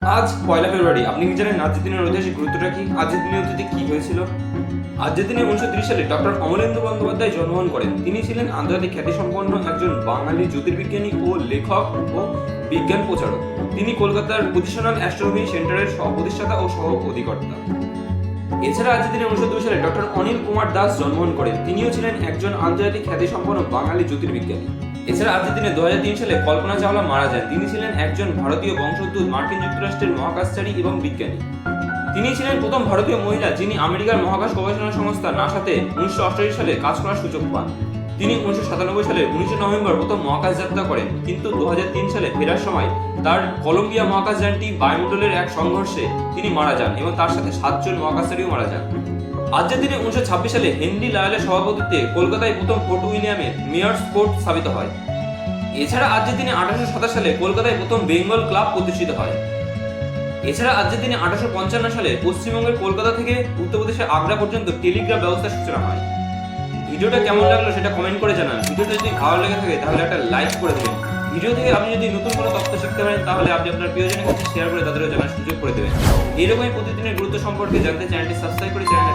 আজ 1 ফেব্রুয়ারি। আপনি কি জানেন আজকের দিনের ঐতিহাসিক গুরুত্বটা কি? আজকের দিনে অতীতে কি হয়েছিল? আজকের দিনে 1930 সালে ডক্টর অমলেন্দু বন্দ্যোপাধ্যায় জন্মগ্রহণ করেন। তিনি ছিলেন আন্তর্জাতিক খ্যাতিসম্পন্ন একজন বাঙালি জ্যোতির্বিজ্ঞানী ও লেখক ও বিজ্ঞান প্রচারক। তিনি কলকাতার পজিশনাল অ্যাস্ট্রোনমি সেন্টারের সহ-প্রতিষ্ঠাতা ও সহ-অধিকর্তা। এছাড়া আজকের দিনে 1902 সালে ডক্টর অনিল কুমার দাস জন্মগ্রহণ করেন। তিনিও ছিলেন একজন আন্তর্জাতিক খ্যাতিসম্পন্ন বাঙালি জ্যোতির্বিজ্ঞানী। এছাড়া আজকের দিনে 2003 সালে কল্পনা চাওলা মারা যান। তিনি ছিলেন একজন ভারতীয় বংশোদ্ভূত মার্কিন যুক্তরাষ্ট্রের মহাকাশচারী এবং বিজ্ঞানী। তিনি ছিলেন প্রথম ভারতীয় মহিলা যিনি আমেরিকার মহাকাশ গবেষণা সংস্থা নাসাতে 1988 সালে কাজ করার সুযোগ পান। তিনি 1997 সালের 19 নভেম্বর প্রথম মহাকাশ যাত্রা করেন, কিন্তু 2003 সালে ফেরার সময় তার কলম্বিয়া মহাকাশযানটি বায়ুমণ্ডলের এক সংঘর্ষে তিনি মারা যান এবং তার সাথে 7 জন মহাকাশচারীও মারা যান। আজকের দিনে 1926 সালে হেনরি লায়লের সভাপতিত্বে কলকাতায় প্রথম ফোর্ট উইলিয়ামের মেয়র্স কোর্ট স্থাপিত হয়। এছাড়া আজকের দিনে 1827 সালে কলকাতায় প্রথম বেঙ্গল ক্লাব প্রতিষ্ঠিত হয়। এছাড়া আজকের দিনে 1855 সালে পশ্চিমবঙ্গের কলকাতা থেকে উত্তরপ্রদেশের আগ্রা পর্যন্ত টেলিগ্রাফ ব্যবস্থার সূচনা হয়। ভিডিওটা কেমন লাগলো সেটা কমেন্ট করে জানান। ভিডিওটা যদি ভালো লেগে থাকে তাহলে একটা লাইক করে দেবেন। ভিডিও থেকে আপনি যদি নতুন কোনো তথ্য শিখতে পারেন তাহলে আপনি আপনার প্রিয়জনের কাছে শেয়ার করে তাদেরও জানার সুযোগ করে দেবেন। এইরকমই প্রতিদিনের গুরুত্ব সম্পর্কে জানতে চ্যানেলটি সাবস্ক্রাইব করে চ্যানেল